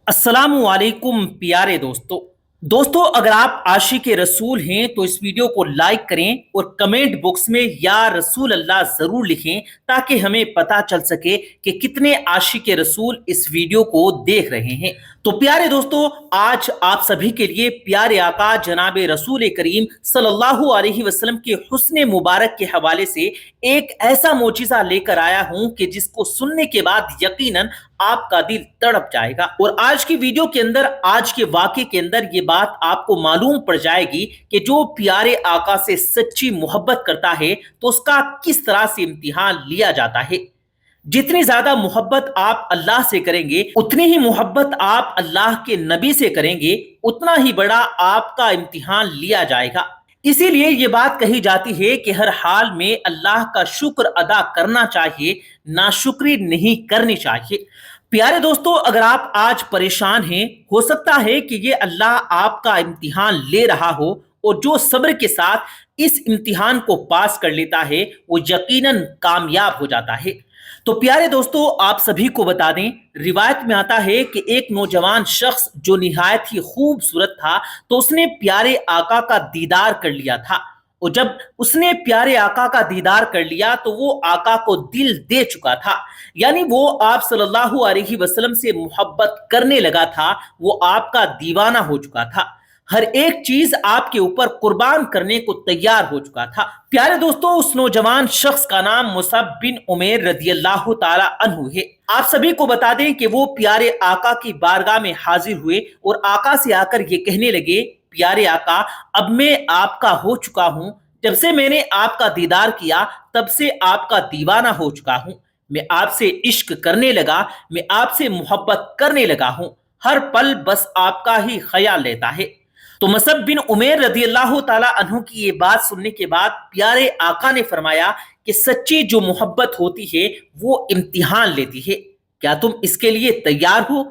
अस्सलामुअलैकुम प्यारे दोस्तों अगर आप आशिक रसूल हैं तो इस वीडियो को लाइक करें और कमेंट बॉक्स में या रसूल अल्लाह जरूर लिखें ताकि हमें पता चल सके कि कितने आशिक रसूल इस वीडियो को देख रहे हैं। तो प्यारे दोस्तों, आज आप सभी के लिए प्यारे आका जनाब रसूल करीम सल्लल्लाहु अलैहि वसल्लम के हुस्न मुबारक के हवाले से एक ऐसा मोजिज़ा लेकर आया हूं कि जिसको सुनने के बाद यकीनन आपका दिल तड़प जाएगा। और आज की वीडियो के अंदर, आज के वाक़े के अंदर ये बात आपको मालूम पड़ जाएगी कि जो प्यारे आका से सच्ची मोहब्बत करता है तो उसका किस तरह से इम्तिहान लिया जाता है। जितनी ज्यादा मोहब्बत आप अल्लाह से करेंगे, उतनी ही मोहब्बत आप अल्लाह के नबी से करेंगे, उतना ही बड़ा आपका इम्तिहान लिया जाएगा। इसीलिए ये बात कही जाती है कि हर हाल में अल्लाह का शुक्र अदा करना चाहिए, नाशुक्री नहीं करनी चाहिए। प्यारे दोस्तों, अगर आप आज परेशान हैं, हो सकता है कि ये अल्लाह आपका इम्तिहान ले रहा हो, और जो सब्र के साथ इस इम्तिहान को पास कर लेता है वो यकीनन कामयाब हो जाता है। तो प्यारे दोस्तों, आप सभी को बता दें, रिवायत में आता है कि एक नौजवान शख्स जो निहायत ही खूबसूरत था, तो उसने प्यारे आका का दीदार कर लिया था। और जब उसने प्यारे आका का दीदार कर लिया तो वो आका को दिल दे चुका था, यानी वो आप सल्लल्लाहु अलैहि वसल्लम से मोहब्बत करने लगा था, वो आपका दीवाना हो चुका था, हर एक चीज आपके ऊपर कुर्बान करने को तैयार हो चुका था। प्यारे दोस्तों, उस नौजवान शख्स का नाम मुसअब बिन उमैर रदियल्लाहु ताला अन्हु है। आप सभी को बता दें कि वो प्यारे आका की बारगाह में हाजिर हुए और आका से आकर ये कहने लगे, प्यारे आका, अब मैं आपका हो चुका हूं। जब से मैंने आपका दीदार किया तब से आपका दीवाना हो चुका हूं। मैं आपसे इश्क करने लगा, मैं आपसे मोहब्बत करने लगा हूं। हर पल बस आपका ही ख्याल लेता है। तो मुसअब बिन उमैर रदियल्लाहु ताला अन्हु की ये बात सुनने के बाद प्यारे आका ने फरमाया कि सच्ची जो मोहब्बत होती है वो इम्तिहान लेती है, क्या तुम इसके लिए तैयार हो?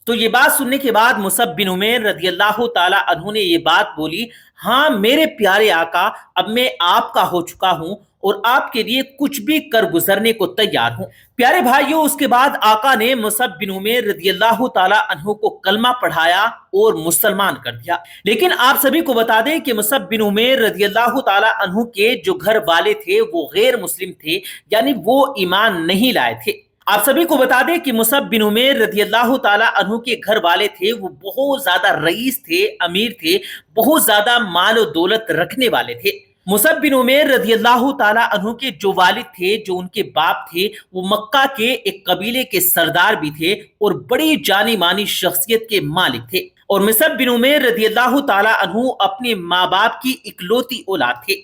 तो ये बात सुनने के बाद मुसअब बिन उमैर रदियल्लाहु ताला अन्हु ने ये बात बोली, हाँ मेरे प्यारे आका, अब मैं आपका हो चुका हूं और आपके लिए कुछ भी कर गुजरने को तैयार हूं। प्यारे भाइयों, उसके बाद आका ने मुसअब बिन उमैर रदियल्लाहु ताला अन्हु को कलमा पढ़ाया और मुसलमान कर दिया। लेकिन आप सभी को बता दें कि मुसअब बिन उमैर रदियल्लाहु ताला अन्हु के जो घर वाले थे वो गैर मुस्लिम थे, यानी वो ईमान नहीं लाए थे। आप सभी को बता दें कि मुसअब बिन उमैर रदियल्लाहु ताला अन्हु के घर वाले थे वो बहुत ज्यादा रईस थे, अमीर थे, बहुत ज्यादा माल और दौलत रखने वाले थे। मुसअब बिन उमैर रदियल्लाहु ताला अन्हु के जो वालिद थे, जो उनके बाप थे, वो मक्का के एक कबीले के सरदार भी थे और बड़ी जानी मानी शख्सियत के मालिक थे। और मुसअब बिन उमैर रदियल्लाहु ताला अन्हु अपने माँ बाप की इकलौती औलाद थे।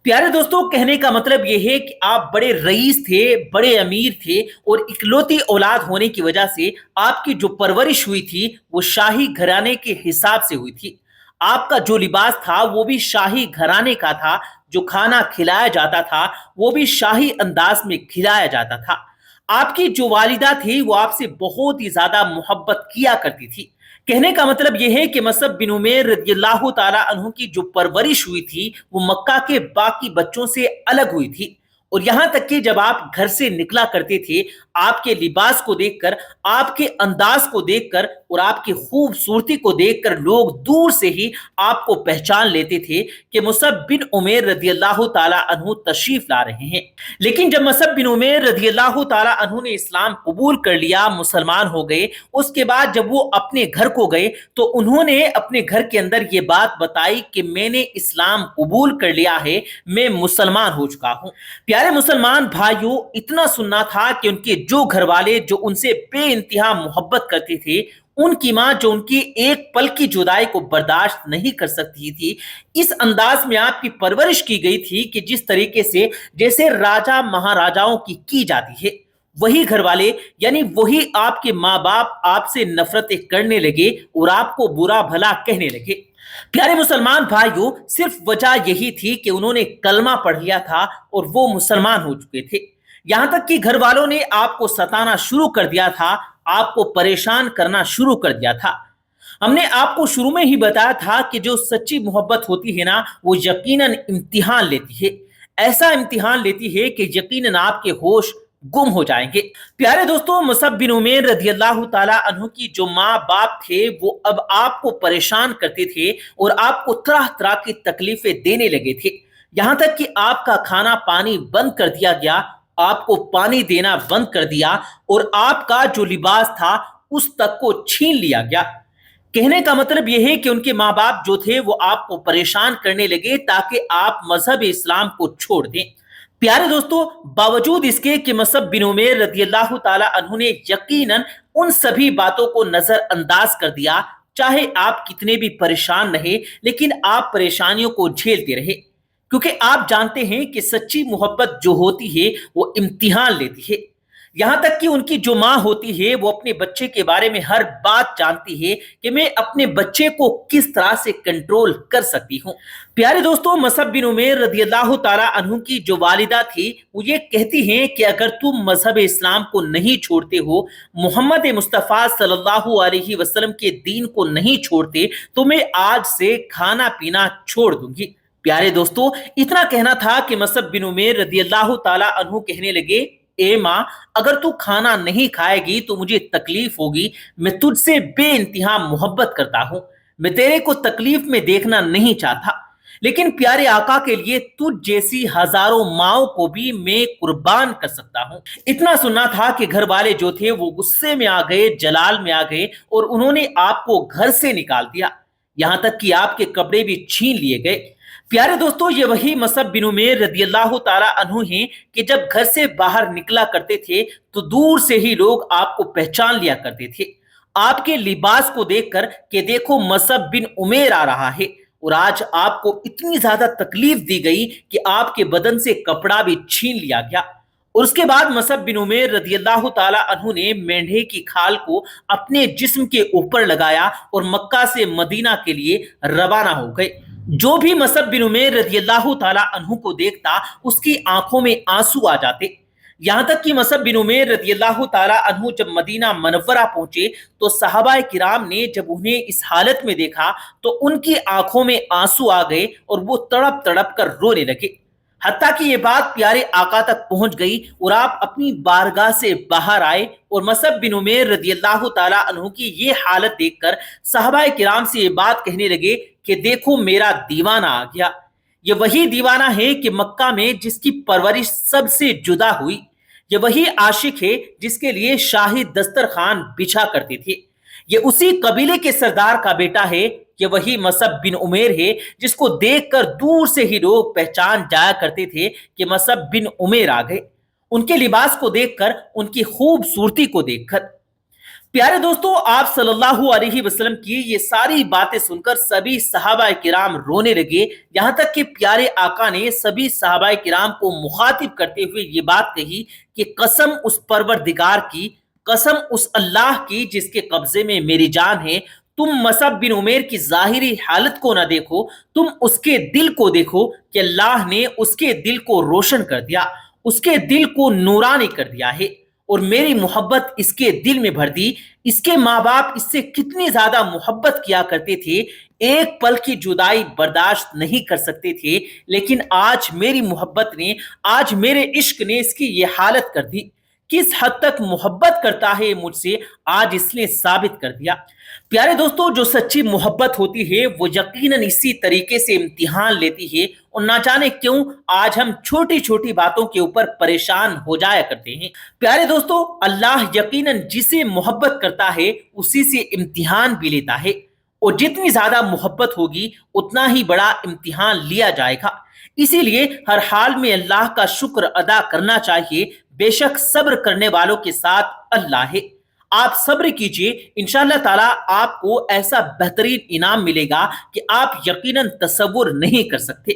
प्यारे दोस्तों, कहने का मतलब यह है कि आप बड़े रईस थे, बड़े अमीर थे, और इकलौती औलाद होने की वजह से आपकी जो परवरिश हुई थी वो शाही घराने के हिसाब से हुई थी। आपका जो लिबास था वो भी शाही घराने का था, जो खाना खिलाया जाता था वो भी शाही अंदाज में खिलाया जाता था। आपकी जो वालिदा थी वो आपसे बहुत ही ज्यादा मोहब्बत किया करती थी। कहने का मतलब यह है कि मुसअब बिन उमैर रदियल्लाहु ताला अन्हु की जो परवरिश हुई थी वो मक्का के बाकी बच्चों से अलग हुई थी। और यहां तक कि जब आप घर से निकला करते थे, आपके लिबास को देखकर, आपके अंदाज को देखकर और आपकी खूबसूरती को देखकर लोग दूर से ही आपको पहचान लेते थे कि मुसअब बिन उमैर रदियल्लाहु ताला अन्हु तशरीफ ला रहे हैं। लेकिन जब मुसअब बिन उमैर रदियल्लाहु ताला अन्हु ने इस्लाम कबूल कर लिया, मुसलमान हो गए, उसके बाद जब वो अपने घर को गए तो उन्होंने अपने घर के अंदर ये बात बताई कि मैंने इस्लाम कबूल कर लिया है, मैं मुसलमान हो चुका हूं। प्यारे मुसलमान भाइयों, इतना सुनना था कि उनके जो घर वाले जो उनसे बेइंतहा मोहब्बत करते थे, उनकी मां जो उनकी एक पल की जुदाई को बर्दाश्त नहीं कर सकती थी, इस अंदाज में आपकी परवरिश की गई थी कि जिस तरीके से जैसे राजा महाराजाओं की जाती है, वही घर वाले यानी वही आपके माँ बाप आपसे नफरतें करने लगे और आपको बुरा भला कहने लगे। प्यारे मुसलमान भाइयों, सिर्फ वजह यही थी कि उन्होंने कलमा पढ़ लिया था और वो मुसलमान हो चुके थे। यहां तक कि घर वालों ने आपको सताना शुरू कर दिया था, आपको परेशान करना शुरू कर दिया था। हमने आपको शुरू में ही बताया था कि जो सच्ची मोहब्बत होती है ना, वो यकीनन इम्तिहान लेती है। ऐसा इम्तिहान लेती है कि यकीनन आपके होश गुम हो जाएंगे। प्यारे दोस्तों, मुसअब बिन उमैर रजी अल्लाह ताला अन्हु की जो माँ बाप थे वो अब आपको परेशान करते थे और आपको तरह तरह की तकलीफें देने लगे थे। यहाँ तक कि आपका खाना पानी बंद कर दिया गया, आपको पानी देना बंद कर दिया और आपका जो लिबास था उस तक को छीन लिया गया। कहने का मतलब यह है कि उनके माँ बाप जो थे वो आपको परेशान करने लगे ताकि आप मजहब इस्लाम को छोड़ दें। प्यारे दोस्तों, बावजूद इसके कि मुसअब बिन उमैर रज़ी अल्लाह ताला अन्हु ने यकीनन उन सभी बातों को नजरअंदाज कर दिया, चाहे आप कितने भी परेशान रहे लेकिन आप परेशानियों को झेलते रहे, क्योंकि आप जानते हैं कि सच्ची मोहब्बत जो होती है वो इम्तिहान लेती है। यहाँ तक कि उनकी जो माँ होती है वो अपने बच्चे के बारे में हर बात जानती है कि मैं अपने बच्चे को किस तरह से कंट्रोल कर सकती हूँ। प्यारे दोस्तों, मुसअब बिन उमैर रज़ी अल्लाह ताला अन्हु की जो वालिदा थी वो ये कहती हैं कि अगर तुम मजहब इस्लाम को नहीं छोड़ते हो, मोहम्मद मुस्तफ़ा सल्लल्लाहु अलैहि वसल्लम के दीन को नहीं छोड़ते, तो मैं आज से खाना पीना छोड़ दूंगी। प्यारे दोस्तों, इतना कहना था कि मुसअब बिन उमैर रज़ी अल्लाह ताला अन्हु कहने लगे, ए माँ, अगर तू खाना नहीं खाएगी तो मुझे तकलीफ होगी। मैं तुझसे बेइंतहा मोहब्बत करता हूं, मैं तेरे को तकलीफ में देखना नहीं चाहता, लेकिन प्यारे आका के लिए तुझ जैसी हजारों माओं को भी मैं कुर्बान कर सकता हूं। इतना सुनना था कि घर वाले जो थे वो गुस्से में आ गए, जलाल में आ गए और उन्होंने आपको घर से निकाल दिया, यहां तक कि आपके कपड़े भी छीन लिए गए। प्यारे दोस्तों, ये वही मुसअब बिन उमैर रज़ी अल्लाह ताला अन्हु हैं कि जब घर से बाहर निकला करते थे तो दूर से ही लोग आपको पहचान लिया करते थे, आपके लिबास को देखकर कि देखो मुसअब बिन उमैर आ रहा है। और आज आपको इतनी ज्यादा तकलीफ दी गई कि आपके बदन से कपड़ा भी छीन लिया गया। और उसके बाद मुसअब बिन उमैर रज़ी अल्लाह ताला अन्हु ने मेंढे की खाल को अपने जिस्म के ऊपर लगाया और मक्का से मदीना के लिए रवाना हो गए। जो भी मुसअब बिन उमैर रज़ी अल्लाह ताला अन्हु को देखता उसकी आंखों में आंसू आ जाते। यहाँ तक कि मुसअब बिन उमैर रज़ी अल्लाह ताला अन्हु जब मदीना मनव्वरा पहुंचे तो सहाबाए किराम ने जब उन्हें इस हालत में देखा तो उनकी आंखों में आंसू आ गए और वो तड़प तड़प कर रोने लगे। हत्ता कि ये बात प्यारे आका तक पहुंच गई और आप अपनी बारगाह से बाहर आए और मुसअब बिन उमैर रज़ी अल्लाह ताला अन्हु की ये हालत देखकर सहाबाए किराम से ये बात कहने लगे कि देखो मेरा दीवाना आ गया। ये वही दीवाना है कि मक्का में जिसकी परवरिश सबसे जुदा हुई, ये वही आशिक है जिसके लिए शाही दस्तरखान बिछा करते थे, ये उसी कबीले के सरदार का बेटा है, ये वही मुसअब बिन उमैर है जिसको देखकर दूर से ही लोग पहचान जाया करते थे कि मुसअब बिन उमैर आ गए, उनके लिबास को देखकर, उनकी खूबसूरती को देखकर। प्यारे दोस्तों, आप सल्लल्लाहु अलैहि वसल्लम की ये सारी बातें सुनकर सभी सहाबाए किराम रोने लगे। यहां तक कि प्यारे आका ने सभी सहाबाए किराम को मुखातिब करते हुए ये बात कही कि कसम उस परवरदिगार की, कसम उस अल्लाह की जिसके कब्जे में मेरी जान है, तुम मुसअब बिन उमैर की जाहिरी हालत को ना देखो, तुम उसके दिल को देखो कि अल्लाह ने उसके दिल को रोशन कर दिया, उसके दिल को नूरानी कर दिया है और मेरी मोहब्बत इसके दिल में भर दी। इसके माँ बाप इससे कितनी ज्यादा मोहब्बत किया करते थे, एक पल की जुदाई बर्दाश्त नहीं कर सकते थे, लेकिन आज मेरी मोहब्बत ने, आज मेरे इश्क ने इसकी ये हालत कर दी। किस हद तक मोहब्बत करता है मुझसे, आज इसने साबित कर दिया। प्यारे दोस्तों, जो सच्ची मोहब्बत होती है वो यकीनन इसी तरीके से इम्तिहान लेती है और ना जाने क्यों आज हम छोटी छोटी बातों के ऊपर परेशान हो जाया करते हैं। प्यारे दोस्तों, अल्लाह यकीनन जिसे मोहब्बत करता है उसी से इम्तिहान भी लेता है और जितनी ज्यादा मोहब्बत होगी उतना ही बड़ा इम्तिहान लिया जाएगा। इसीलिए हर हाल में अल्लाह का शुक्र अदा करना चाहिए। बेशक सब्र करने वालों के साथ अल्लाह है। आप सब्र कीजिए, इंशाअल्लाह ताला आपको ऐसा बेहतरीन इनाम मिलेगा कि आप यकीनन तसव्वुर नहीं कर सकते।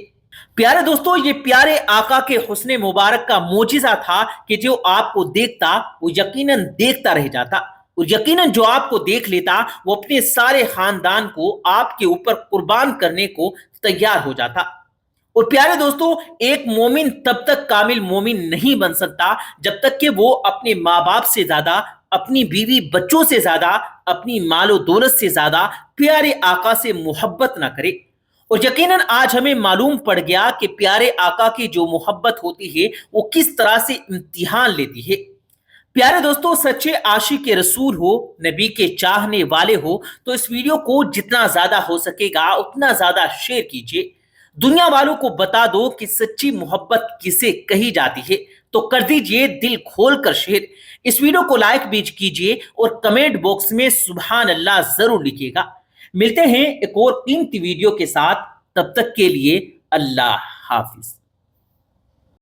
प्यारे दोस्तों, ये प्यारे आका के हुस्ने मुबारक का मोजिजा था कि जो आपको देखता वो यकीनन देखता रह जाता और यकीनन जो आपको देख लेता वो अपने सारे खानदान को आपके ऊपर कुर्बान करने को तैयार हो जाता। और प्यारे दोस्तों, एक मोमिन तब तक कामिल मोमिन नहीं बन सकता जब तक कि वो अपने माँ बाप से ज्यादा, अपनी बीवी बच्चों से ज्यादा, अपनी मालो दौलत से ज्यादा प्यारे आका से मोहब्बत ना करे। اور یقیناً آج ہمیں معلوم پڑ گیا کہ پیارے آقا کی جو محبت ہوتی ہے وہ کس طرح سے امتحان لیتی ہے۔ پیارے دوستو، سچے عاشق رسول ہو، نبی کے چاہنے والے ہو تو اس ویڈیو کو جتنا زیادہ ہو سکے گا اتنا زیادہ شیئر کیجئے۔ دنیا والوں کو بتا دو کہ سچی محبت کسے کہی جاتی ہے، تو کر دیجئے دل کھول کر شیئر۔ اس ویڈیو کو لائک بھی کیجئے اور کمنٹ باکس میں سبحان اللہ ضرور لکھیے گا۔ ملتے ہیں ایک اور قیمتی ویڈیو کے ساتھ، تب تک کے لیے اللہ حافظ۔